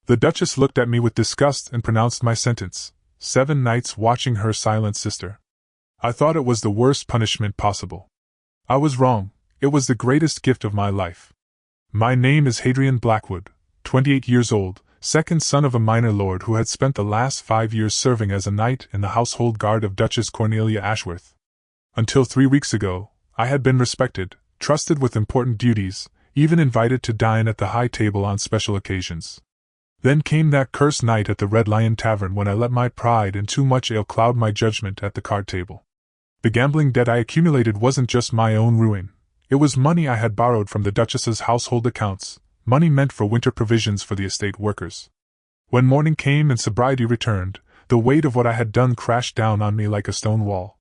The Duchess looked at me with disgust and pronounced my sentence: 7 nights watching her silent sister. I thought it was the worst punishment possible. I was wrong. It was the greatest gift of my life. My name is Hadrian Blackwood, 28 years old, second son of a minor lord who had spent the last 5 years serving as a knight in the household guard of Duchess Cornelia Ashworth. Until 3 weeks ago, I had been respected, trusted with important duties, even invited to dine at the high table on special occasions. Then came that cursed night at the Red Lion Tavern when I let my pride and too much ale cloud my judgment at the card table. The gambling debt I accumulated wasn't just my own ruin. It was money I had borrowed from the Duchess's household accounts, money meant for winter provisions for the estate workers. When morning came and sobriety returned, the weight of what I had done crashed down on me like a stone wall.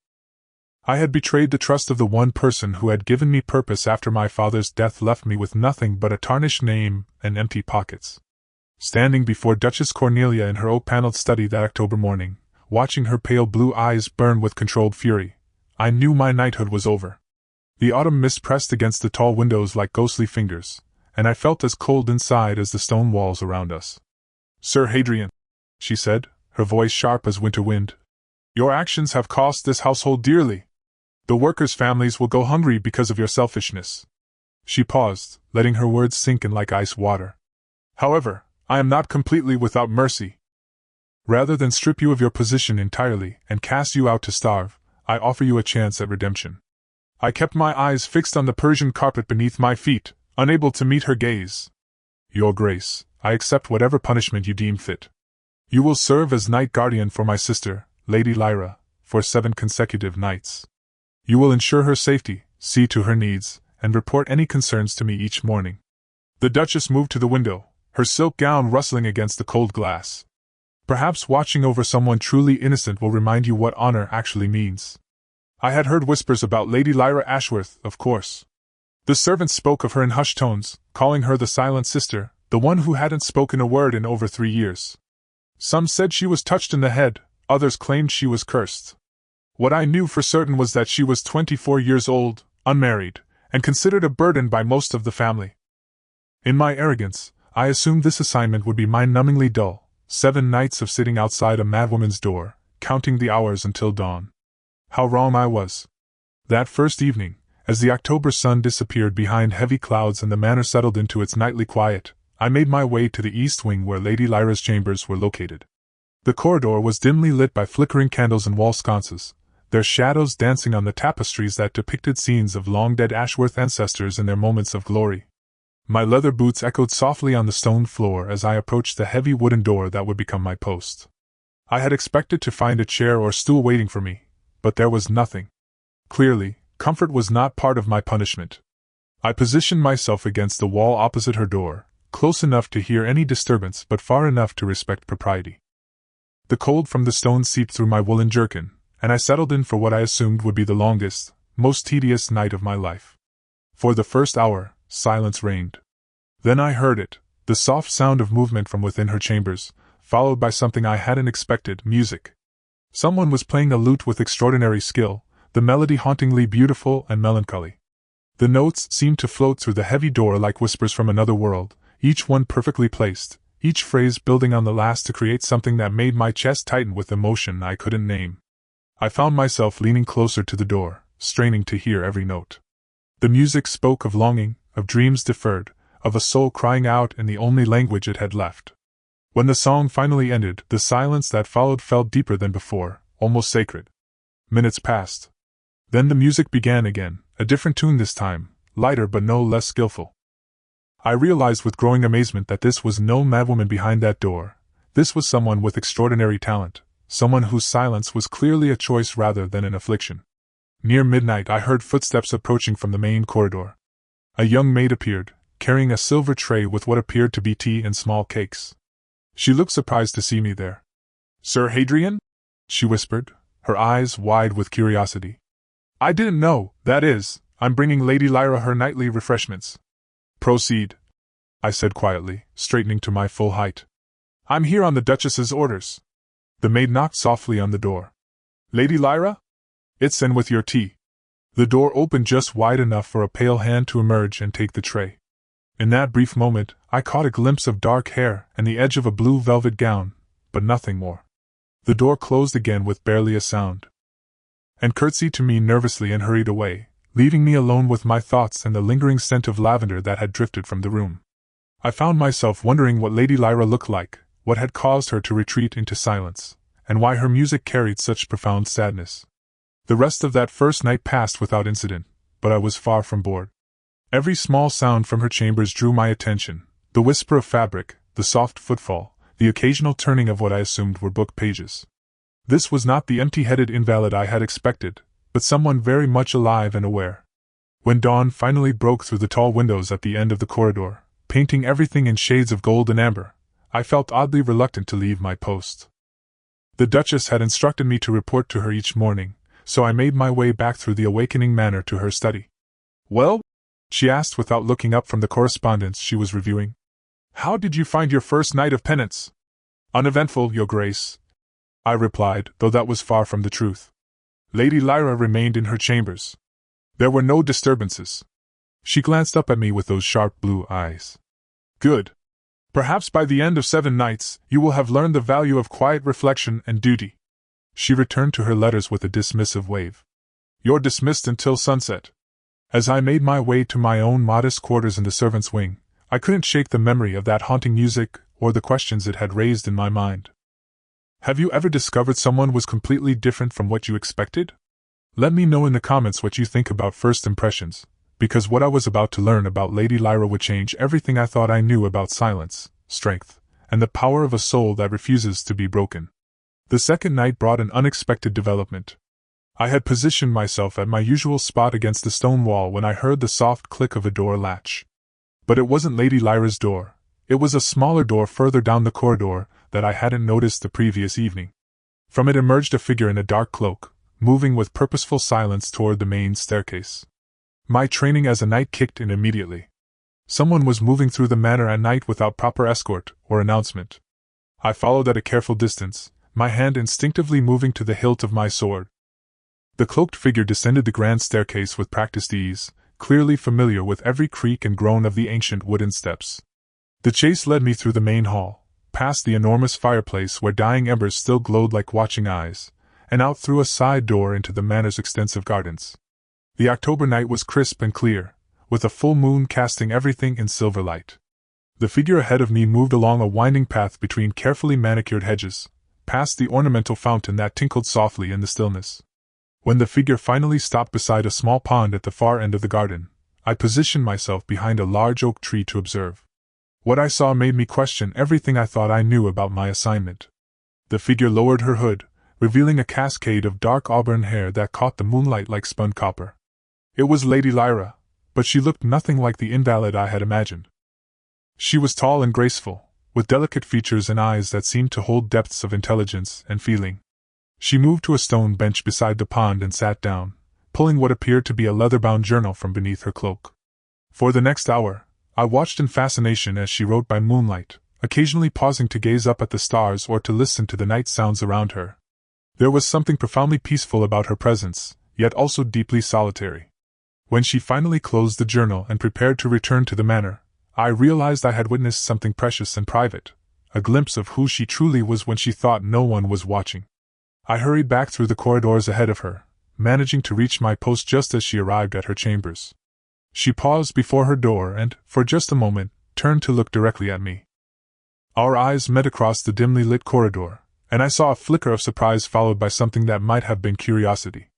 I had betrayed the trust of the one person who had given me purpose after my father's death left me with nothing but a tarnished name and empty pockets. Standing before Duchess Cornelia in her oak-paneled study that October morning, watching her pale blue eyes burn with controlled fury, I knew my knighthood was over. The autumn mist pressed against the tall windows like ghostly fingers, and I felt as cold inside as the stone walls around us. "Sir Hadrian," she said, her voice sharp as winter wind, "your actions have cost this household dearly. The workers' families will go hungry because of your selfishness." She paused, letting her words sink in like ice water. "However, I am not completely without mercy. Rather than strip you of your position entirely and cast you out to starve, I offer you a chance at redemption." I kept my eyes fixed on the Persian carpet beneath my feet, unable to meet her gaze. "Your Grace, I accept whatever punishment you deem fit. You will serve as night guardian for my sister, Lady Lyra, for 7 consecutive nights. You will ensure her safety, see to her needs, and report any concerns to me each morning." The Duchess moved to the window, her silk gown rustling against the cold glass. "Perhaps watching over someone truly innocent will remind you what honor actually means. I had heard whispers about Lady Lyra Ashworth, of course. The servants spoke of her in hushed tones, calling her the silent sister, the one who hadn't spoken a word in over 3 years. Some said she was touched in the head, others claimed she was cursed. What I knew for certain was that she was 24 years old, unmarried, and considered a burden by most of the family. In my arrogance, I assumed this assignment would be mind-numbingly dull, 7 nights of sitting outside a madwoman's door, counting the hours until dawn. How wrong I was. That first evening, as the October sun disappeared behind heavy clouds and the manor settled into its nightly quiet, I made my way to the east wing where Lady Lyra's chambers were located. The corridor was dimly lit by flickering candles and wall sconces, their shadows dancing on the tapestries that depicted scenes of long-dead Ashworth ancestors in their moments of glory. My leather boots echoed softly on the stone floor as I approached the heavy wooden door that would become my post. I had expected to find a chair or stool waiting for me, but there was nothing. Clearly, comfort was not part of my punishment. I positioned myself against the wall opposite her door, close enough to hear any disturbance but far enough to respect propriety. The cold from the stone seeped through my woolen jerkin, and I settled in for what I assumed would be the longest, most tedious night of my life. For the first hour, silence reigned. Then I heard it, the soft sound of movement from within her chambers, followed by something I hadn't expected: music. Someone was playing a lute with extraordinary skill, the melody hauntingly beautiful and melancholy. The notes seemed to float through the heavy door like whispers from another world, each one perfectly placed, each phrase building on the last to create something that made my chest tighten with emotion I couldn't name. I found myself leaning closer to the door, straining to hear every note. The music spoke of longing, of dreams deferred, of a soul crying out in the only language it had left. When the song finally ended, the silence that followed felt deeper than before, almost sacred. Minutes passed. Then the music began again, a different tune this time, lighter but no less skillful. I realized with growing amazement that this was no madwoman behind that door. This was someone with extraordinary talent, someone whose silence was clearly a choice rather than an affliction. Near midnight I heard footsteps approaching from the main corridor. A young maid appeared, carrying a silver tray with what appeared to be tea and small cakes. She looked surprised to see me there. "Sir Hadrian?" she whispered, her eyes wide with curiosity. "I didn't know, that is, I'm bringing Lady Lyra her nightly refreshments." "Proceed," I said quietly, straightening to my full height. "I'm here on the Duchess's orders." The maid knocked softly on the door. "Lady Lyra? It's in with your tea." The door opened just wide enough for a pale hand to emerge and take the tray. In that brief moment, I caught a glimpse of dark hair and the edge of a blue velvet gown, but nothing more. The door closed again with barely a sound, and curtsied to me nervously and hurried away, leaving me alone with my thoughts and the lingering scent of lavender that had drifted from the room. I found myself wondering what Lady Lyra looked like, what had caused her to retreat into silence, and why her music carried such profound sadness. The rest of that first night passed without incident, but I was far from bored. Every small sound from her chambers drew my attention: the whisper of fabric, the soft footfall, the occasional turning of what I assumed were book pages. This was not the empty-headed invalid I had expected, but someone very much alive and aware. When dawn finally broke through the tall windows at the end of the corridor, painting everything in shades of gold and amber, I felt oddly reluctant to leave my post. The Duchess had instructed me to report to her each morning, so I made my way back through the awakening manor to her study. "Well?" she asked without looking up from the correspondence she was reviewing. "How did you find your first night of penance?" "Uneventful, Your Grace," I replied, though that was far from the truth. Lady Lyra remained in her chambers. There were no disturbances. She glanced up at me with those sharp blue eyes. "Good. Perhaps by the end of 7 nights, you will have learned the value of quiet reflection and duty." She returned to her letters with a dismissive wave. "You're dismissed until sunset." As I made my way to my own modest quarters in the servants' wing, I couldn't shake the memory of that haunting music or the questions it had raised in my mind. Have you ever discovered someone was completely different from what you expected? Let me know in the comments what you think about first impressions, because what I was about to learn about Lady Lyra would change everything I thought I knew about silence, strength, and the power of a soul that refuses to be broken. The second night brought an unexpected development. I had positioned myself at my usual spot against the stone wall when I heard the soft click of a door latch. But it wasn't Lady Lyra's door. It was a smaller door further down the corridor that I hadn't noticed the previous evening. From it emerged a figure in a dark cloak, moving with purposeful silence toward the main staircase. My training as a knight kicked in immediately. Someone was moving through the manor at night without proper escort or announcement. I followed at a careful distance, my hand instinctively moving to the hilt of my sword. The cloaked figure descended the grand staircase with practiced ease, clearly familiar with every creak and groan of the ancient wooden steps. The chase led me through the main hall, past the enormous fireplace where dying embers still glowed like watching eyes, and out through a side door into the manor's extensive gardens. The October night was crisp and clear, with a full moon casting everything in silver light. The figure ahead of me moved along a winding path between carefully manicured hedges, past the ornamental fountain that tinkled softly in the stillness. When the figure finally stopped beside a small pond at the far end of the garden, I positioned myself behind a large oak tree to observe. What I saw made me question everything I thought I knew about my assignment. The figure lowered her hood, revealing a cascade of dark auburn hair that caught the moonlight like spun copper. It was Lady Lyra, but she looked nothing like the invalid I had imagined. She was tall and graceful, with delicate features and eyes that seemed to hold depths of intelligence and feeling. She moved to a stone bench beside the pond and sat down, pulling what appeared to be a leather-bound journal from beneath her cloak. For the next hour, I watched in fascination as she wrote by moonlight, occasionally pausing to gaze up at the stars or to listen to the night sounds around her. There was something profoundly peaceful about her presence, yet also deeply solitary. When she finally closed the journal and prepared to return to the manor, I realized I had witnessed something precious and private, a glimpse of who she truly was when she thought no one was watching. I hurried back through the corridors ahead of her, managing to reach my post just as she arrived at her chambers. She paused before her door and, for just a moment, turned to look directly at me. Our eyes met across the dimly lit corridor, and I saw a flicker of surprise followed by something that might have been curiosity.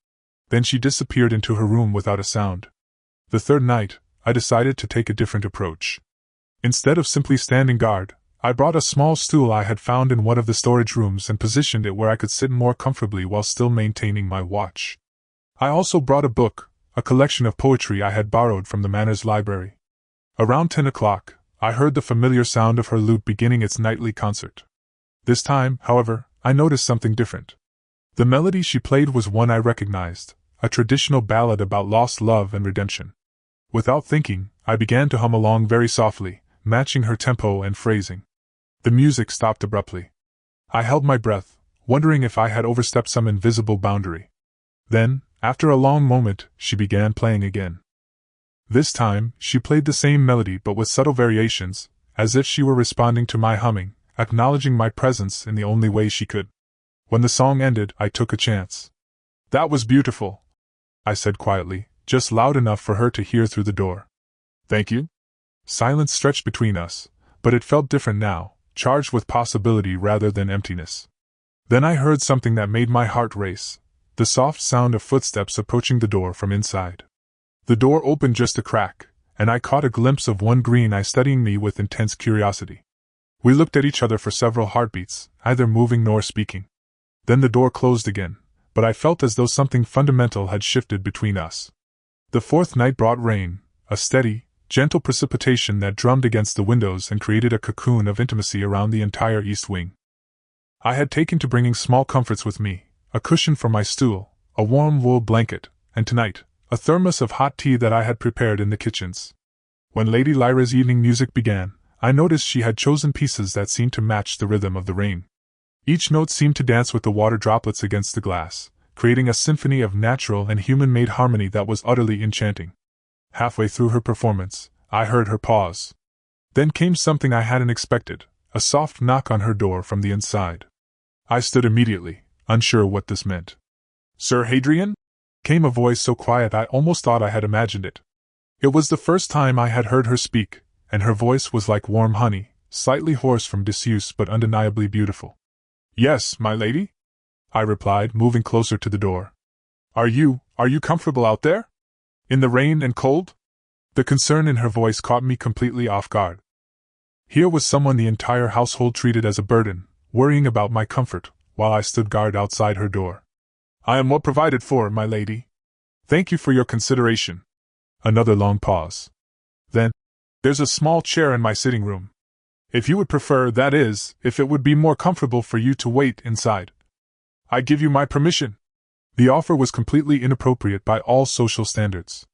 Then she disappeared into her room without a sound. The third night, I decided to take a different approach. Instead of simply standing guard, I brought a small stool I had found in one of the storage rooms and positioned it where I could sit more comfortably while still maintaining my watch. I also brought a book, a collection of poetry I had borrowed from the manor's library. Around 10 o'clock, I heard the familiar sound of her lute beginning its nightly concert. This time, however, I noticed something different. The melody she played was one I recognized, a traditional ballad about lost love and redemption. Without thinking, I began to hum along very softly, matching her tempo and phrasing. The music stopped abruptly. I held my breath, wondering if I had overstepped some invisible boundary. Then, after a long moment, she began playing again. This time, she played the same melody but with subtle variations, as if she were responding to my humming, acknowledging my presence in the only way she could. When the song ended, I took a chance. "That was beautiful," I said quietly, just loud enough for her to hear through the door. "Thank you?" Silence stretched between us, but it felt different now, charged with possibility rather than emptiness. Then I heard something that made my heart race, the soft sound of footsteps approaching the door from inside. The door opened just a crack, and I caught a glimpse of one green eye studying me with intense curiosity. We looked at each other for several heartbeats, neither moving nor speaking. Then the door closed again, but I felt as though something fundamental had shifted between us. The fourth night brought rain, a steady, gentle precipitation that drummed against the windows and created a cocoon of intimacy around the entire east wing. I had taken to bringing small comforts with me, a cushion for my stool, a warm wool blanket, and tonight, a thermos of hot tea that I had prepared in the kitchens. When Lady Lyra's evening music began, I noticed she had chosen pieces that seemed to match the rhythm of the rain. Each note seemed to dance with the water droplets against the glass, creating a symphony of natural and human-made harmony that was utterly enchanting. Halfway through her performance, I heard her pause. Then came something I hadn't expected, a soft knock on her door from the inside. I stood immediately, unsure what this meant. "Sir Hadrian?" came a voice so quiet I almost thought I had imagined it. It was the first time I had heard her speak, and her voice was like warm honey, slightly hoarse from disuse but undeniably beautiful. "Yes, my lady?" I replied, moving closer to the door. Are you comfortable out there? In the rain and cold?" The concern in her voice caught me completely off guard. Here was someone the entire household treated as a burden, worrying about my comfort, while I stood guard outside her door. "I am well provided for, my lady. Thank you for your consideration." Another long pause. Then, "There's a small chair in my sitting room. If you would prefer, that is, if it would be more comfortable for you to wait inside. I give you my permission." The offer was completely inappropriate by all social standards.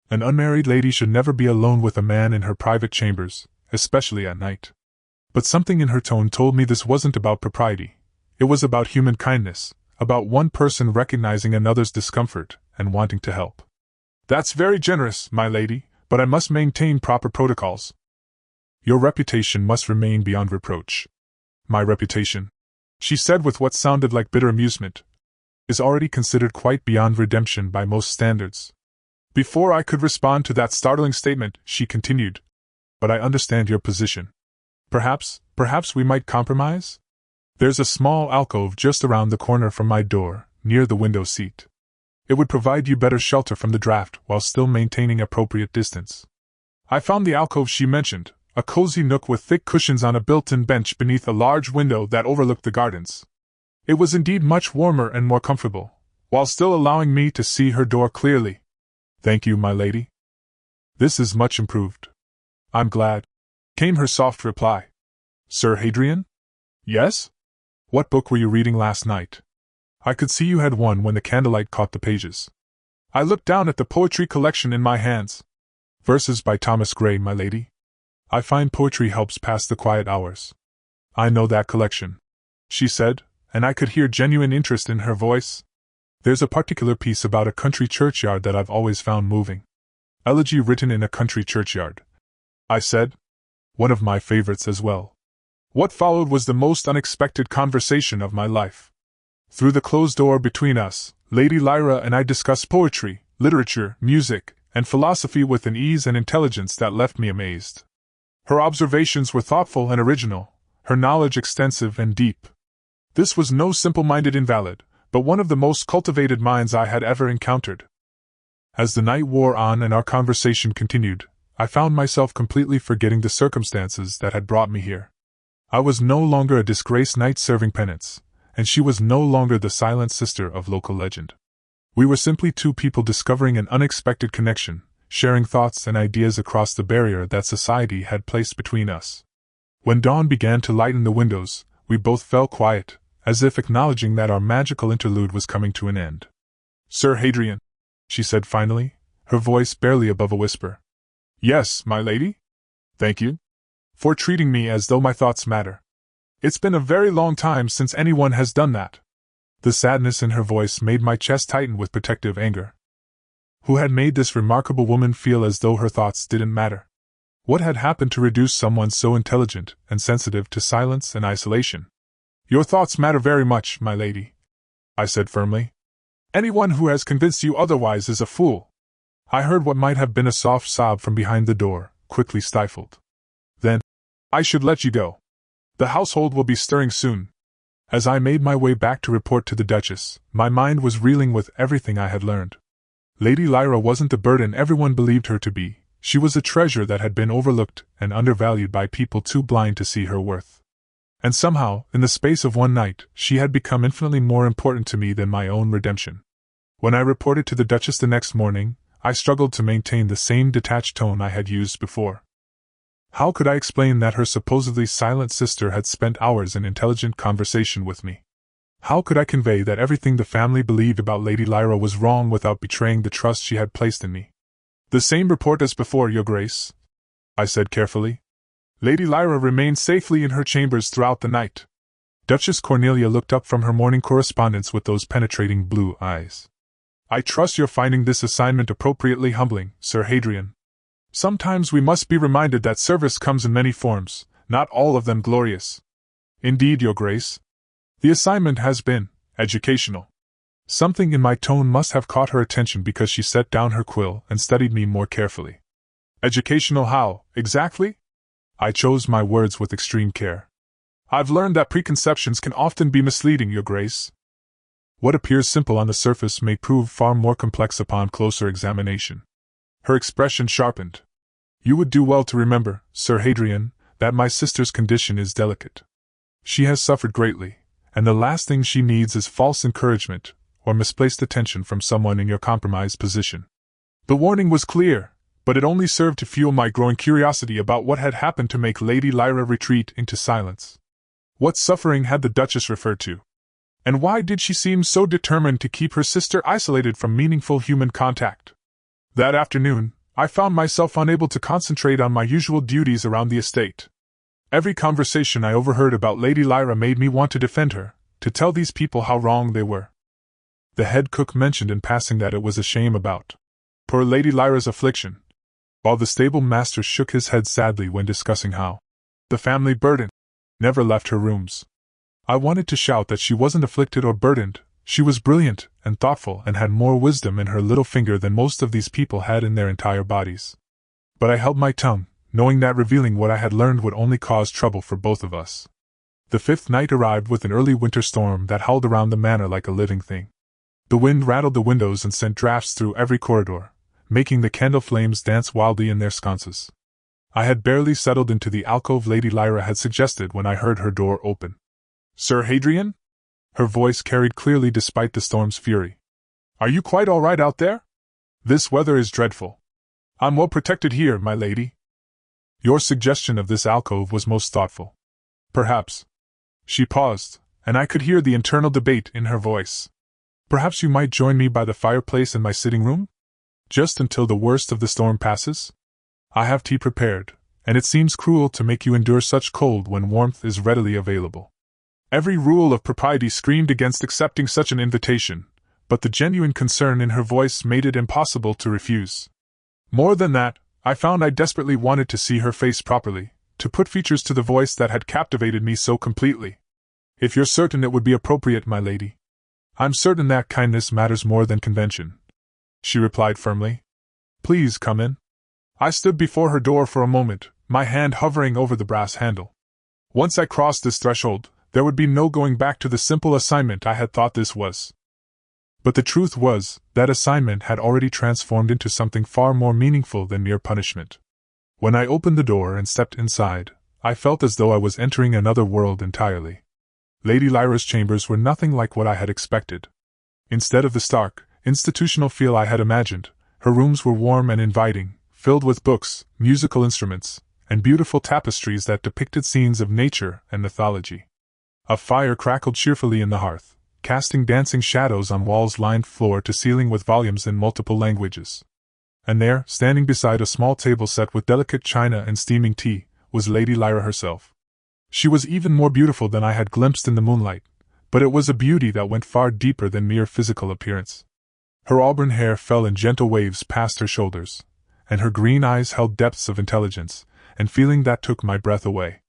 An unmarried lady should never be alone with a man in her private chambers, especially at night. But something in her tone told me this wasn't about propriety. It was about human kindness, about one person recognizing another's discomfort and wanting to help. "That's very generous, my lady, but I must maintain proper protocols." "Your reputation must remain beyond reproach." "My reputation," she said with what sounded like bitter amusement, "is already considered quite beyond redemption by most standards." Before I could respond to that startling statement, she continued, "But I understand your position. Perhaps we might compromise? There's a small alcove just around the corner from my door, near the window seat. It would provide you better shelter from the draft while still maintaining appropriate distance." I found the alcove she mentioned, a cozy nook with thick cushions on a built-in bench beneath a large window that overlooked the gardens. It was indeed much warmer and more comfortable, while still allowing me to see her door clearly. "Thank you, my lady. This is much improved." "I'm glad," came her soft reply. "Sir Hadrian?" "Yes?" "What book were you reading last night? I could see you had one when the candlelight caught the pages." I looked down at the poetry collection in my hands. "Verses by Thomas Gray, my lady. I find poetry helps pass the quiet hours." "I know that collection," she said, and I could hear genuine interest in her voice. "There's a particular piece about a country churchyard that I've always found moving." "Elegy written in a country churchyard," I said. "One of my favorites as well." What followed was the most unexpected conversation of my life. Through the closed door between us, Lady Lyra and I discussed poetry, literature, music, and philosophy with an ease and intelligence that left me amazed. Her observations were thoughtful and original, her knowledge extensive and deep. This was no simple-minded invalid, but one of the most cultivated minds I had ever encountered. As the night wore on and our conversation continued, I found myself completely forgetting the circumstances that had brought me here. I was no longer a disgraced knight serving penance, and she was no longer the silent sister of local legend. We were simply two people discovering an unexpected connection, sharing thoughts and ideas across the barrier that society had placed between us. When dawn began to lighten the windows, we both fell quiet, as if acknowledging that our magical interlude was coming to an end. "Sir Hadrian," she said finally, her voice barely above a whisper. "Yes, my lady?" "Thank you for treating me as though my thoughts matter. It's been a very long time since anyone has done that." The sadness in her voice made my chest tighten with protective anger. Who had made this remarkable woman feel as though her thoughts didn't matter? What had happened to reduce someone so intelligent and sensitive to silence and isolation? Your thoughts matter very much, my lady, I said firmly. Anyone who has convinced you otherwise is a fool. I heard what might have been a soft sob from behind the door, quickly stifled. Then, I should let you go. The household will be stirring soon. As I made my way back to report to the Duchess, my mind was reeling with everything I had learned. Lady Lyra wasn't the burden everyone believed her to be. She was a treasure that had been overlooked and undervalued by people too blind to see her worth. And somehow, in the space of one night, she had become infinitely more important to me than my own redemption. When I reported to the Duchess the next morning, I struggled to maintain the same detached tone I had used before. How could I explain that her supposedly silent sister had spent hours in intelligent conversation with me? How could I convey that everything the family believed about Lady Lyra was wrong without betraying the trust she had placed in me? The same report as before, Your Grace, I said carefully. Lady Lyra remained safely in her chambers throughout the night. Duchess Cornelia looked up from her morning correspondence with those penetrating blue eyes. I trust you're finding this assignment appropriately humbling, Sir Hadrian. Sometimes we must be reminded that service comes in many forms, not all of them glorious. Indeed, Your Grace. The assignment has been educational. Something in my tone must have caught her attention because she set down her quill and studied me more carefully. Educational how, exactly? I chose my words with extreme care. I've learned that preconceptions can often be misleading, Your Grace. What appears simple on the surface may prove far more complex upon closer examination. Her expression sharpened. You would do well to remember, Sir Hadrian, that my sister's condition is delicate. She has suffered greatly, and the last thing she needs is false encouragement or misplaced attention from someone in your compromised position. The warning was clear, but it only served to fuel my growing curiosity about what had happened to make Lady Lyra retreat into silence. What suffering had the Duchess referred to? And why did she seem so determined to keep her sister isolated from meaningful human contact? That afternoon, I found myself unable to concentrate on my usual duties around the estate. Every conversation I overheard about Lady Lyra made me want to defend her, to tell these people how wrong they were. The head cook mentioned in passing that it was a shame about poor Lady Lyra's affliction, while the stable master shook his head sadly when discussing how the family burden never left her rooms. I wanted to shout that she wasn't afflicted or burdened. She was brilliant and thoughtful and had more wisdom in her little finger than most of these people had in their entire bodies. But I held my tongue, knowing that revealing what I had learned would only cause trouble for both of us. The fifth night arrived with an early winter storm that howled around the manor like a living thing. The wind rattled the windows and sent drafts through every corridor, making the candle flames dance wildly in their sconces. I had barely settled into the alcove Lady Lyra had suggested when I heard her door open. Sir Hadrian? Her voice carried clearly despite the storm's fury. Are you quite all right out there? This weather is dreadful. I'm well protected here, my lady. Your suggestion of this alcove was most thoughtful. Perhaps. She paused, and I could hear the internal debate in her voice. Perhaps you might join me by the fireplace in my sitting room? Just until the worst of the storm passes? I have tea prepared, and it seems cruel to make you endure such cold when warmth is readily available. Every rule of propriety screamed against accepting such an invitation, but the genuine concern in her voice made it impossible to refuse. More than that, I found I desperately wanted to see her face properly, to put features to the voice that had captivated me so completely. If you're certain it would be appropriate, my lady. I'm certain that kindness matters more than convention, she replied firmly. Please come in. I stood before her door for a moment, my hand hovering over the brass handle. Once I crossed this threshold, there would be no going back to the simple assignment I had thought this was. But the truth was, that assignment had already transformed into something far more meaningful than mere punishment. When I opened the door and stepped inside, I felt as though I was entering another world entirely. Lady Lyra's chambers were nothing like what I had expected. Instead of the stark, institutional feel I had imagined, her rooms were warm and inviting, filled with books, musical instruments, and beautiful tapestries that depicted scenes of nature and mythology. A fire crackled cheerfully in the hearth, casting dancing shadows on walls lined floor to ceiling with volumes in multiple languages. And there, standing beside a small table set with delicate china and steaming tea, was Lady Lyra herself. She was even more beautiful than I had glimpsed in the moonlight, but it was a beauty that went far deeper than mere physical appearance. Her auburn hair fell in gentle waves past her shoulders, and her green eyes held depths of intelligence and feeling that took my breath away.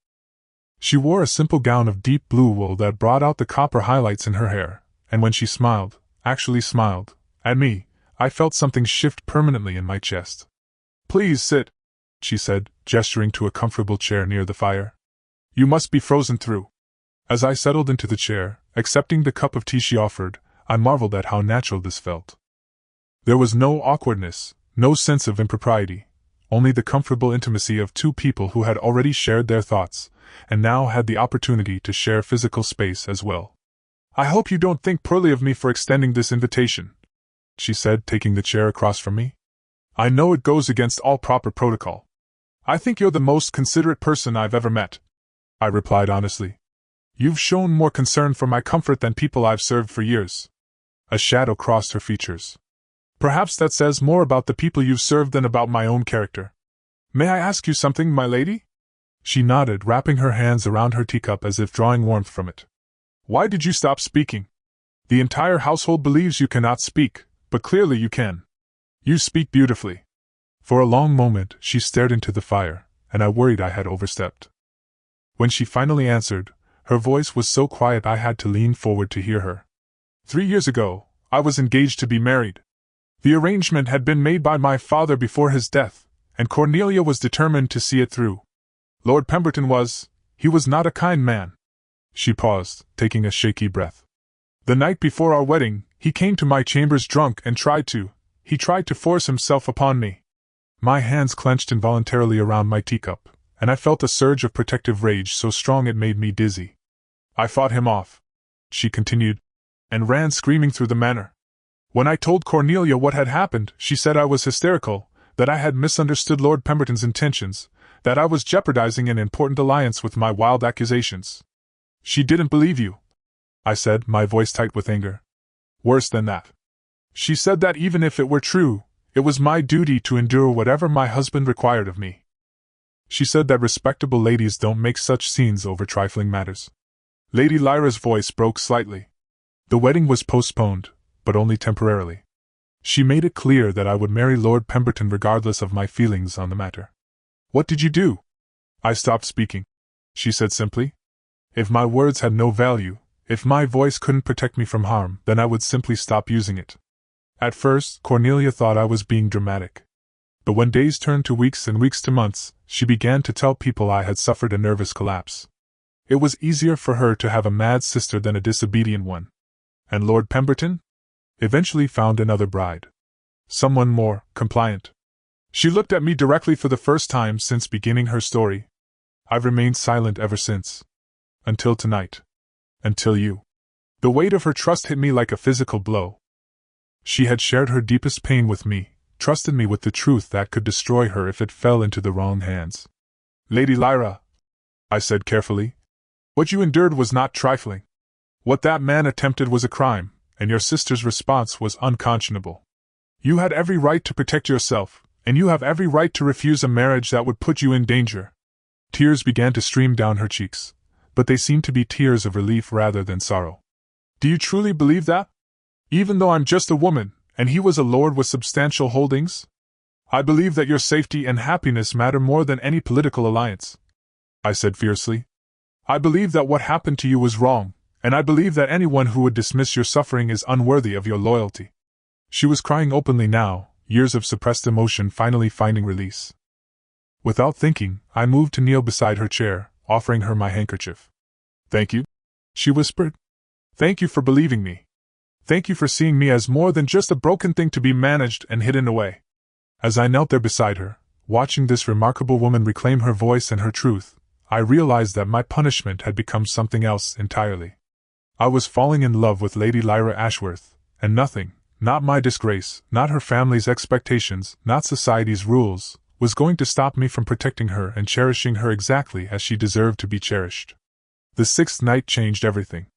She wore a simple gown of deep blue wool that brought out the copper highlights in her hair, and when she smiled, actually smiled, at me, I felt something shift permanently in my chest. "Please sit," she said, gesturing to a comfortable chair near the fire. "You must be frozen through." As I settled into the chair, accepting the cup of tea she offered, I marveled at how natural this felt. There was no awkwardness, no sense of impropriety, only the comfortable intimacy of two people who had already shared their thoughts, and now had the opportunity to share physical space as well. "I hope you don't think poorly of me for extending this invitation," she said, taking the chair across from me. "I know it goes against all proper protocol. I think you're the most considerate person I've ever met," I replied honestly. "You've shown more concern for my comfort than people I've served for years." A shadow crossed her features. "Perhaps that says more about the people you've served than about my own character. May I ask you something, my lady?" She nodded, wrapping her hands around her teacup as if drawing warmth from it. "Why did you stop speaking? The entire household believes you cannot speak, but clearly you can. You speak beautifully." For a long moment she stared into the fire, and I worried I had overstepped. When she finally answered, her voice was so quiet I had to lean forward to hear her. 3 years ago, I was engaged to be married. The arrangement had been made by my father before his death, and Cornelia was determined to see it through. Lord Pemberton he was not a kind man." She paused, taking a shaky breath. "The night before our wedding, he came to my chambers drunk and tried to force himself upon me." My hands clenched involuntarily around my teacup, and I felt a surge of protective rage so strong it made me dizzy. "I fought him off," she continued, "and ran screaming through the manor. When I told Cornelia what had happened, she said I was hysterical, that I had misunderstood Lord Pemberton's intentions, that I was jeopardizing an important alliance with my wild accusations." "She didn't believe you," I said, my voice tight with anger. "Worse than that. She said that even if it were true, it was my duty to endure whatever my husband required of me. She said that respectable ladies don't make such scenes over trifling matters." Lady Lyra's voice broke slightly. "The wedding was postponed, but only temporarily. She made it clear that I would marry Lord Pemberton regardless of my feelings on the matter." "What did you do?" "I stopped speaking," she said simply. "If my words had no value, if my voice couldn't protect me from harm, then I would simply stop using it. At first, Cornelia thought I was being dramatic. But when days turned to weeks and weeks to months, she began to tell people I had suffered a nervous collapse. It was easier for her to have a mad sister than a disobedient one. And Lord Pemberton eventually found another bride. Someone more compliant. She looked at me directly for the first time since beginning her story. I've remained silent ever since. Until tonight. Until you. The weight of her trust hit me like a physical blow. She had shared her deepest pain with me, trusted me with the truth that could destroy her if it fell into the wrong hands. "Lady Lyra," I said carefully, "what you endured was not trifling. What that man attempted was a crime, and your sister's response was unconscionable. You had every right to protect yourself, and you have every right to refuse a marriage that would put you in danger." Tears began to stream down her cheeks, but they seemed to be tears of relief rather than sorrow. "Do you truly believe that? Even though I'm just a woman, and he was a lord with substantial holdings? I believe that your safety and happiness matter more than any political alliance," I said fiercely. "I believe that what happened to you was wrong, and I believe that anyone who would dismiss your suffering is unworthy of your loyalty." She was crying openly now, years of suppressed emotion finally finding release. Without thinking, I moved to kneel beside her chair, offering her my handkerchief. "Thank you," she whispered. "Thank you for believing me. Thank you for seeing me as more than just a broken thing to be managed and hidden away." As I knelt there beside her, watching this remarkable woman reclaim her voice and her truth, I realized that my punishment had become something else entirely. I was falling in love with Lady Lyra Ashworth, and nothing, not my disgrace, not her family's expectations, not society's rules, was going to stop me from protecting her and cherishing her exactly as she deserved to be cherished. The sixth night changed everything.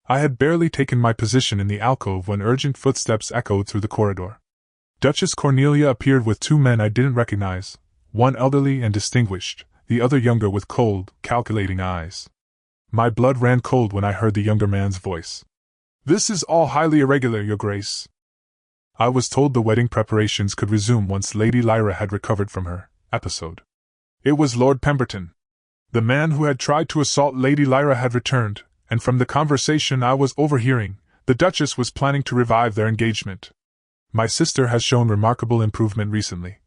I had barely taken my position in the alcove when urgent footsteps echoed through the corridor. Duchess Cornelia appeared with 2 men I didn't recognize, one elderly and distinguished, the other younger with cold, calculating eyes. My blood ran cold when I heard the younger man's voice. "This is all highly irregular, Your Grace." I was told the wedding preparations could resume once Lady Lyra had recovered from her episode. It was Lord Pemberton. The man who had tried to assault Lady Lyra had returned, and from the conversation I was overhearing, the Duchess was planning to revive their engagement. My sister has shown remarkable improvement recently.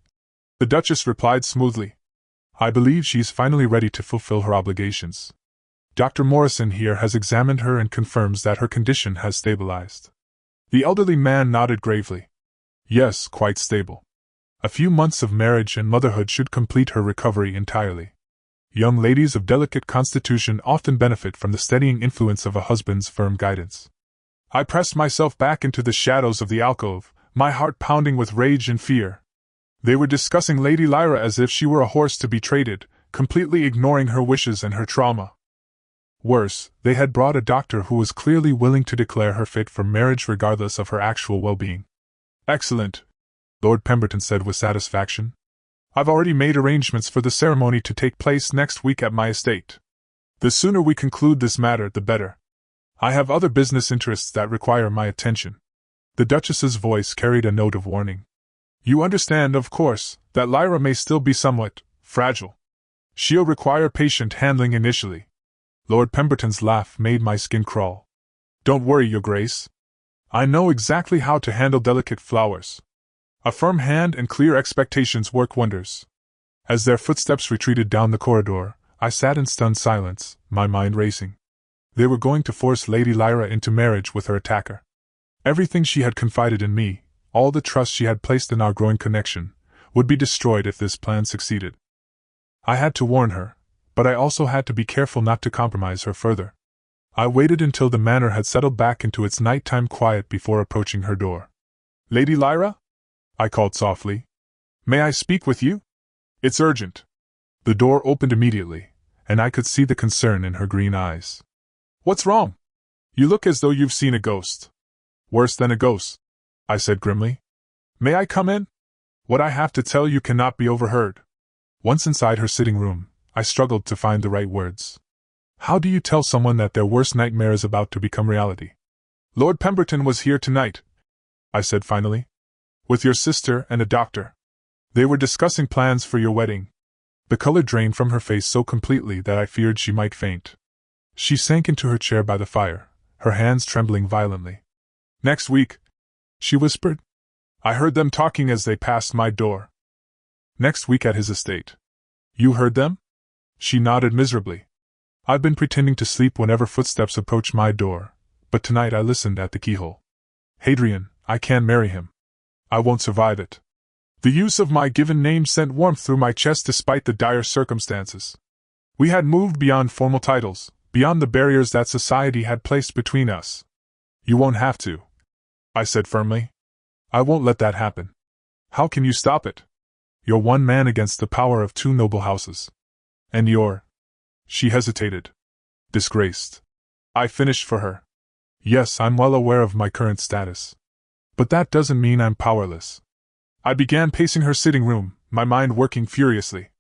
The Duchess replied smoothly. I believe she's finally ready to fulfill her obligations. Dr. Morrison here has examined her and confirms that her condition has stabilized. The elderly man nodded gravely. Yes, quite stable. A few months of marriage and motherhood should complete her recovery entirely. Young ladies of delicate constitution often benefit from the steadying influence of a husband's firm guidance. I pressed myself back into the shadows of the alcove, my heart pounding with rage and fear. They were discussing Lady Lyra as if she were a horse to be traded, completely ignoring her wishes and her trauma. Worse, they had brought a doctor who was clearly willing to declare her fit for marriage regardless of her actual well-being. Excellent, Lord Pemberton said with satisfaction. I've already made arrangements for the ceremony to take place next week at my estate. The sooner we conclude this matter, the better. I have other business interests that require my attention. The Duchess's voice carried a note of warning. You understand, of course, that Lyra may still be somewhat fragile. She'll require patient handling initially. Lord Pemberton's laugh made my skin crawl. Don't worry, Your Grace. I know exactly how to handle delicate flowers. A firm hand and clear expectations work wonders. As their footsteps retreated down the corridor, I sat in stunned silence, my mind racing. They were going to force Lady Lyra into marriage with her attacker. Everything she had confided in me, all the trust she had placed in our growing connection, would be destroyed if this plan succeeded. I had to warn her, but I also had to be careful not to compromise her further. I waited until the manor had settled back into its nighttime quiet before approaching her door. Lady Lyra? I called softly. May I speak with you? It's urgent. The door opened immediately, and I could see the concern in her green eyes. What's wrong? You look as though you've seen a ghost. Worse than a ghost, I said grimly. May I come in? What I have to tell you cannot be overheard. Once inside her sitting room, I struggled to find the right words. How do you tell someone that their worst nightmare is about to become reality? Lord Pemberton was here tonight, I said finally. With your sister and a doctor. They were discussing plans for your wedding. The color drained from her face so completely that I feared she might faint. She sank into her chair by the fire, her hands trembling violently. Next week, she whispered. I heard them talking as they passed my door. Next week at his estate. You heard them? She nodded miserably. I've been pretending to sleep whenever footsteps approached my door, but tonight I listened at the keyhole. Hadrian, I can't marry him. I won't survive it. The use of my given name sent warmth through my chest despite the dire circumstances. We had moved beyond formal titles, beyond the barriers that society had placed between us. You won't have to, I said firmly. I won't let that happen. How can you stop it? You're one man against the power of two noble houses. And you're... She hesitated. Disgraced. I finished for her. Yes, I'm well aware of my current status. But that doesn't mean I'm powerless. I began pacing her sitting room, my mind working furiously.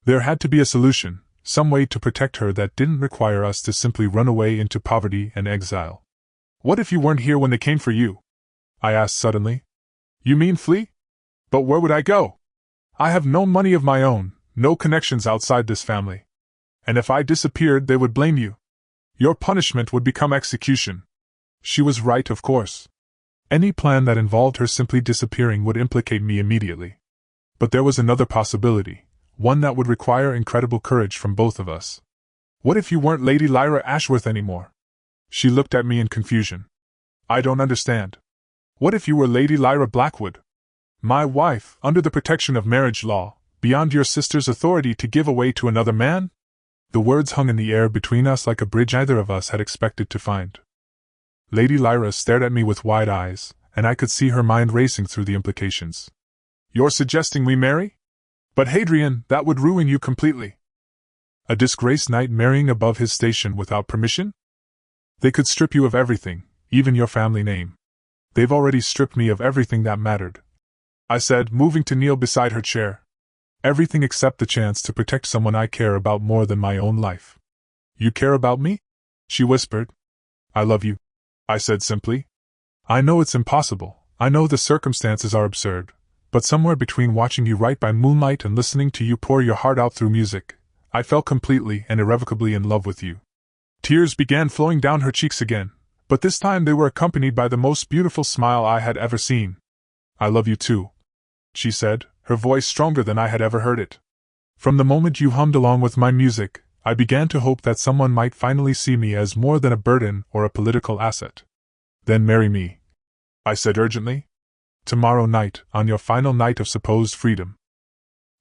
There had to be a solution, some way to protect her that didn't require us to simply run away into poverty and exile. What if you weren't here when they came for you? I asked suddenly. You mean flee? But where would I go? I have no money of my own, no connections outside this family. And if I disappeared, they would blame you. Your punishment would become execution. She was right, of course. Any plan that involved her simply disappearing would implicate me immediately. But there was another possibility, one that would require incredible courage from both of us. What if you weren't Lady Lyra Ashworth anymore? She looked at me in confusion. I don't understand. What if you were Lady Lyra Blackwood? My wife, under the protection of marriage law, beyond your sister's authority to give away to another man? The words hung in the air between us like a bridge neither of us had expected to find. Lady Lyra stared at me with wide eyes, and I could see her mind racing through the implications. You're suggesting we marry? But Hadrian, that would ruin you completely. A disgraced knight marrying above his station without permission? They could strip you of everything, even your family name. They've already stripped me of everything that mattered, I said, moving to kneel beside her chair. Everything except the chance to protect someone I care about more than my own life. You care about me? She whispered. I love you, I said simply. I know it's impossible, I know the circumstances are absurd, but somewhere between watching you write by moonlight and listening to you pour your heart out through music, I fell completely and irrevocably in love with you." Tears began flowing down her cheeks again, but this time they were accompanied by the most beautiful smile I had ever seen. "I love you too," she said, her voice stronger than I had ever heard it. "From the moment you hummed along with my music, I began to hope that someone might finally see me as more than a burden or a political asset." "Then marry me," I said urgently. "Tomorrow night, on your final night of supposed freedom.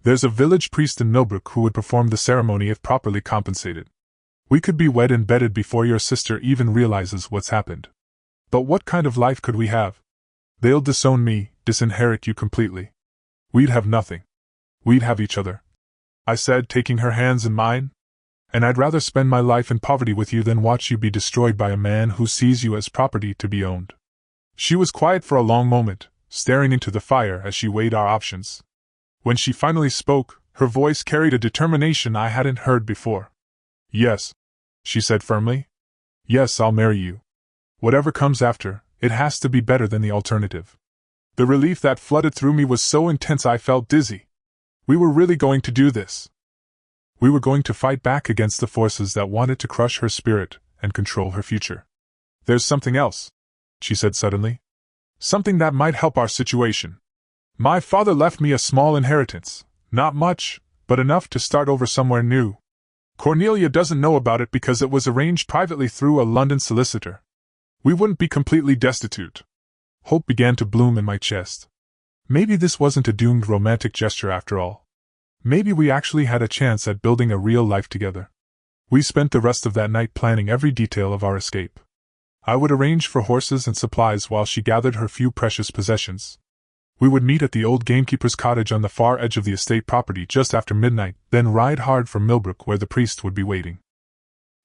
There's a village priest in Millbrook who would perform the ceremony if properly compensated. We could be wed and bedded before your sister even realizes what's happened. But what kind of life could we have? They'll disown me, disinherit you completely. We'd have nothing. We'd have each other," I said, taking her hands in mine. "And I'd rather spend my life in poverty with you than watch you be destroyed by a man who sees you as property to be owned." She was quiet for a long moment, staring into the fire as she weighed our options. When she finally spoke, her voice carried a determination I hadn't heard before. "Yes," she said firmly. "Yes, I'll marry you. Whatever comes after, it has to be better than the alternative." The relief that flooded through me was so intense I felt dizzy. We were really going to do this. We were going to fight back against the forces that wanted to crush her spirit and control her future. "There's something else," she said suddenly. "Something that might help our situation. My father left me a small inheritance, not much, but enough to start over somewhere new. Cornelia doesn't know about it because it was arranged privately through a London solicitor. We wouldn't be completely destitute." Hope began to bloom in my chest. Maybe this wasn't a doomed romantic gesture after all. Maybe we actually had a chance at building a real life together. We spent the rest of that night planning every detail of our escape. I would arrange for horses and supplies while she gathered her few precious possessions. We would meet at the old gamekeeper's cottage on the far edge of the estate property just after midnight, then ride hard for Millbrook where the priest would be waiting.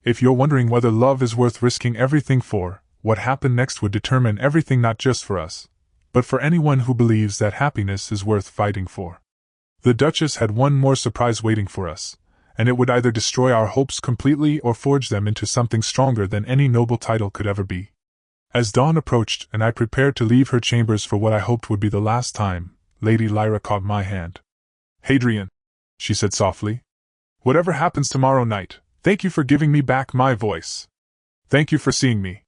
If you're wondering whether love is worth risking everything for, what happened next would determine everything, not just for us, but for anyone who believes that happiness is worth fighting for. The Duchess had one more surprise waiting for us, and it would either destroy our hopes completely or forge them into something stronger than any noble title could ever be. As dawn approached and I prepared to leave her chambers for what I hoped would be the last time, Lady Lyra caught my hand. "Hadrian," she said softly, "whatever happens tomorrow night, thank you for giving me back my voice. Thank you for seeing me.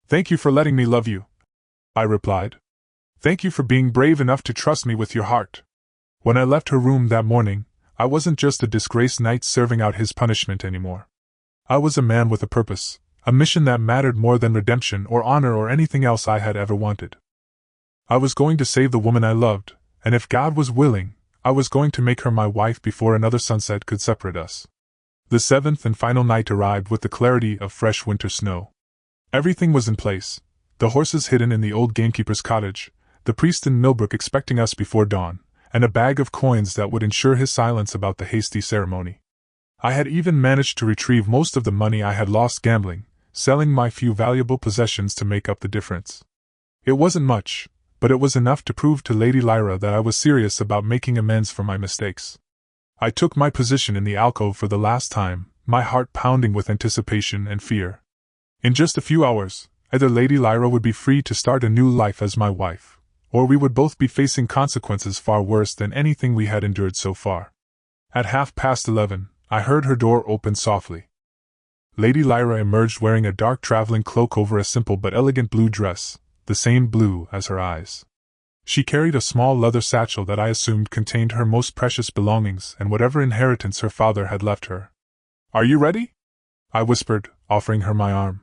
Thank you for letting me love you," I replied. "Thank you for being brave enough to trust me with your heart." When I left her room that morning, I wasn't just a disgraced knight serving out his punishment anymore. I was a man with a purpose, a mission that mattered more than redemption or honor or anything else I had ever wanted. I was going to save the woman I loved, and if God was willing, I was going to make her my wife before another sunset could separate us. The seventh and final night arrived with the clarity of fresh winter snow. Everything was in place, the horses hidden in the old gamekeeper's cottage, the priest in Millbrook expecting us before dawn, and a bag of coins that would ensure his silence about the hasty ceremony. I had even managed to retrieve most of the money I had lost gambling, selling my few valuable possessions to make up the difference. It wasn't much, but it was enough to prove to Lady Lyra that I was serious about making amends for my mistakes. I took my position in the alcove for the last time, my heart pounding with anticipation and fear. In just a few hours, either Lady Lyra would be free to start a new life as my wife, or we would both be facing consequences far worse than anything we had endured so far. At 11:30, I heard her door open softly. Lady Lyra emerged wearing a dark traveling cloak over a simple but elegant blue dress, the same blue as her eyes. She carried a small leather satchel that I assumed contained her most precious belongings and whatever inheritance her father had left her. "Are you ready?" I whispered, offering her my arm.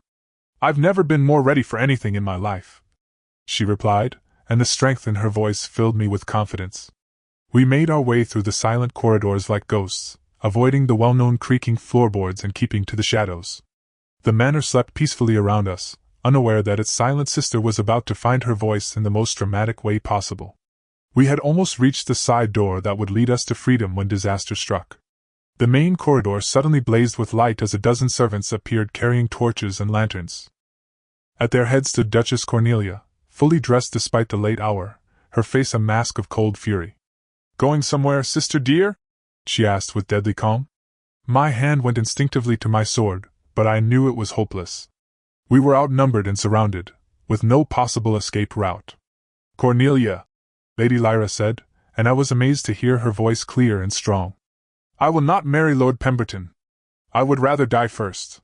"I've never been more ready for anything in my life," she replied, and the strength in her voice filled me with confidence. We made our way through the silent corridors like ghosts, avoiding the well-known creaking floorboards and keeping to the shadows. The manor slept peacefully around us, unaware that its silent sister was about to find her voice in the most dramatic way possible. We had almost reached the side door that would lead us to freedom when disaster struck. The main corridor suddenly blazed with light as a dozen servants appeared carrying torches and lanterns. At their head stood Duchess Cornelia, fully dressed despite the late hour, her face a mask of cold fury. "Going somewhere, sister dear?" she asked with deadly calm. My hand went instinctively to my sword, but I knew it was hopeless. We were outnumbered and surrounded, with no possible escape route. Cornelia, Lady Lyra said, and I was amazed to hear her voice clear and strong. I will not marry Lord Pemberton. I would rather die first.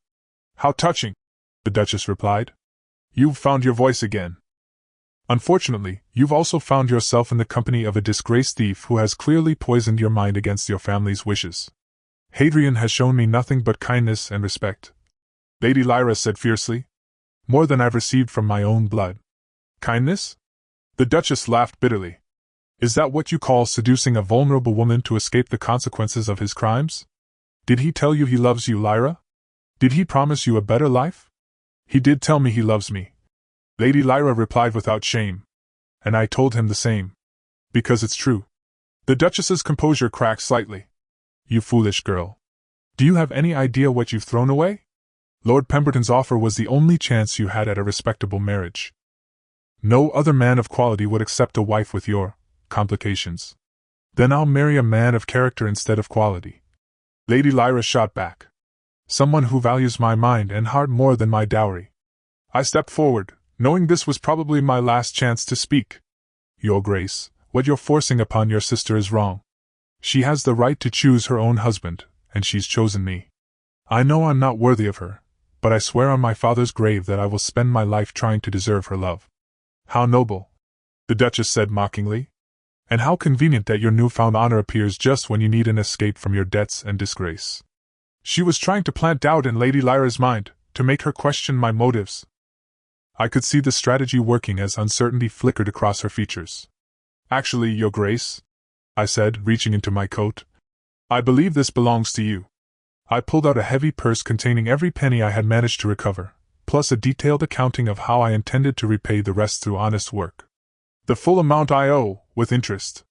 How touching, the Duchess replied. You've found your voice again. Unfortunately, you've also found yourself in the company of a disgraced thief who has clearly poisoned your mind against your family's wishes. Hadrian has shown me nothing but kindness and respect, Lady Lyra said fiercely. More than I've received from my own blood. Kindness? The Duchess laughed bitterly. Is that what you call seducing a vulnerable woman to escape the consequences of his crimes? Did he tell you he loves you, Lyra? Did he promise you a better life? He did tell me he loves me, Lady Lyra replied without shame. And I told him the same. Because it's true. The Duchess's composure cracked slightly. You foolish girl. Do you have any idea what you've thrown away? Lord Pemberton's offer was the only chance you had at a respectable marriage. No other man of quality would accept a wife with your complications. Then I'll marry a man of character instead of quality. Lady Lyra shot back. Someone who values my mind and heart more than my dowry. I stepped forward, knowing this was probably my last chance to speak. Your Grace, what you're forcing upon your sister is wrong. She has the right to choose her own husband, and she's chosen me. I know I'm not worthy of her, but I swear on my father's grave that I will spend my life trying to deserve her love. How noble, the Duchess said mockingly. And how convenient that your newfound honor appears just when you need an escape from your debts and disgrace. She was trying to plant doubt in Lady Lyra's mind, to make her question my motives. I could see the strategy working as uncertainty flickered across her features. Actually, Your Grace, I said, reaching into my coat, I believe this belongs to you. I pulled out a heavy purse containing every penny I had managed to recover, plus a detailed accounting of how I intended to repay the rest through honest work. The full amount I owe, with interest.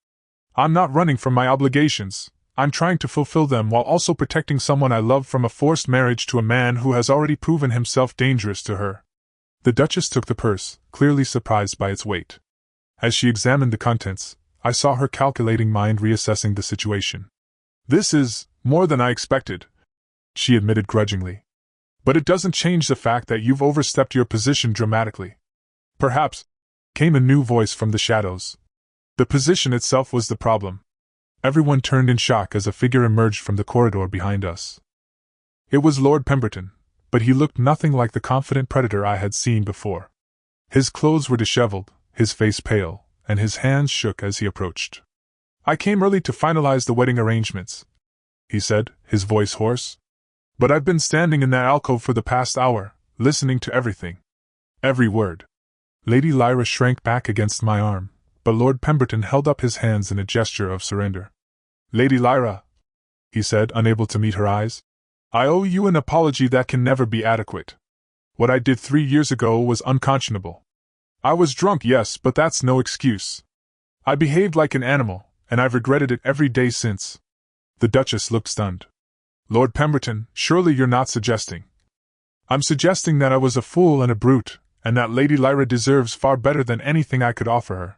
I'm not running from my obligations, I'm trying to fulfill them while also protecting someone I love from a forced marriage to a man who has already proven himself dangerous to her. The Duchess took the purse, clearly surprised by its weight. As she examined the contents, I saw her calculating mind reassessing the situation. This is more than I expected, she admitted grudgingly. But it doesn't change the fact that you've overstepped your position dramatically. Perhaps, came a new voice from the shadows. The position itself was the problem. Everyone turned in shock as a figure emerged from the corridor behind us. It was Lord Pemberton, but he looked nothing like the confident predator I had seen before. His clothes were disheveled, his face pale, and his hands shook as he approached. I came early to finalize the wedding arrangements, he said, his voice hoarse. But I've been standing in that alcove for the past hour, listening to everything. Every word. Lady Lyra shrank back against my arm, but Lord Pemberton held up his hands in a gesture of surrender. Lady Lyra, he said, unable to meet her eyes, I owe you an apology that can never be adequate. What I did 3 years ago was unconscionable. I was drunk, yes, but that's no excuse. I behaved like an animal, and I've regretted it every day since. The Duchess looked stunned. Lord Pemberton, surely you're not suggesting. I'm suggesting that I was a fool and a brute, and that Lady Lyra deserves far better than anything I could offer her.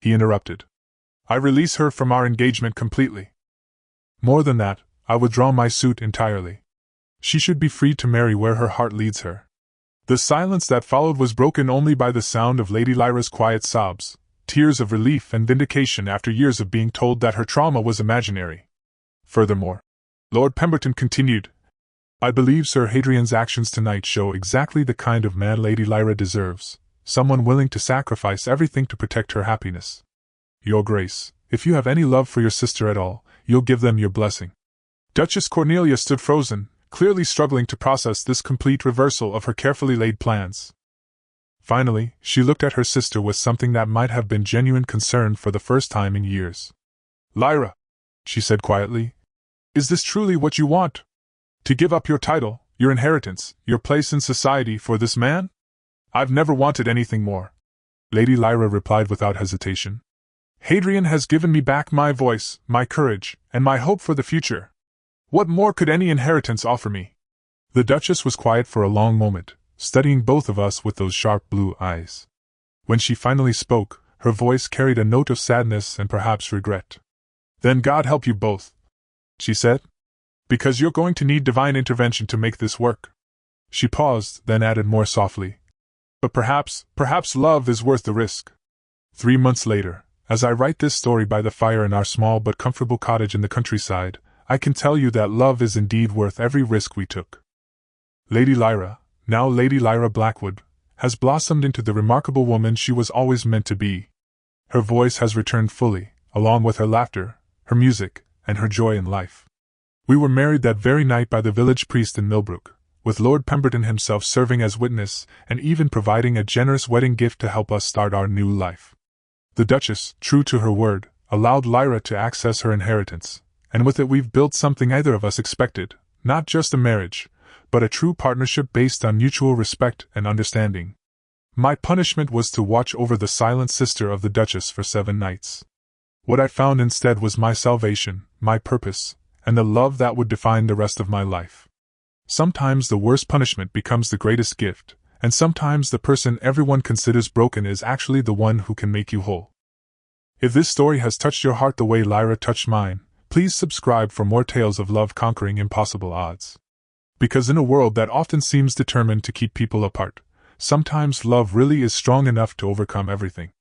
He interrupted. I release her from our engagement completely. More than that, I withdraw my suit entirely. She should be free to marry where her heart leads her. The silence that followed was broken only by the sound of Lady Lyra's quiet sobs, tears of relief and vindication after years of being told that her trauma was imaginary. Furthermore, Lord Pemberton continued, I believe Sir Hadrian's actions tonight show exactly the kind of man Lady Lyra deserves, someone willing to sacrifice everything to protect her happiness. Your Grace, if you have any love for your sister at all, you'll give them your blessing. Duchess Cornelia stood frozen, clearly struggling to process this complete reversal of her carefully laid plans. Finally, she looked at her sister with something that might have been genuine concern for the first time in years. Lyra, she said quietly, is this truly what you want? To give up your title, your inheritance, your place in society for this man? I've never wanted anything more, Lady Lyra replied without hesitation. Hadrian has given me back my voice, my courage, and my hope for the future. What more could any inheritance offer me? The Duchess was quiet for a long moment, studying both of us with those sharp blue eyes. When she finally spoke, her voice carried a note of sadness and perhaps regret. Then God help you both, she said, because you're going to need divine intervention to make this work. She paused, then added more softly, but perhaps love is worth the risk. 3 months later, as I write this story by the fire in our small but comfortable cottage in the countryside, I can tell you that love is indeed worth every risk we took. Lady Lyra, now Lady Lyra Blackwood, has blossomed into the remarkable woman she was always meant to be. Her voice has returned fully, along with her laughter, her music, and her joy in life. We were married that very night by the village priest in Millbrook, with Lord Pemberton himself serving as witness and even providing a generous wedding gift to help us start our new life. The Duchess, true to her word, allowed Lyra to access her inheritance, and with it we've built something neither of us expected, not just a marriage, but a true partnership based on mutual respect and understanding. My punishment was to watch over the silent sister of the Duchess for 7 nights. What I found instead was my salvation, my purpose, and the love that would define the rest of my life. Sometimes the worst punishment becomes the greatest gift, and sometimes the person everyone considers broken is actually the one who can make you whole. If this story has touched your heart the way Lyra touched mine, please subscribe for more tales of love conquering impossible odds. Because in a world that often seems determined to keep people apart, sometimes love really is strong enough to overcome everything.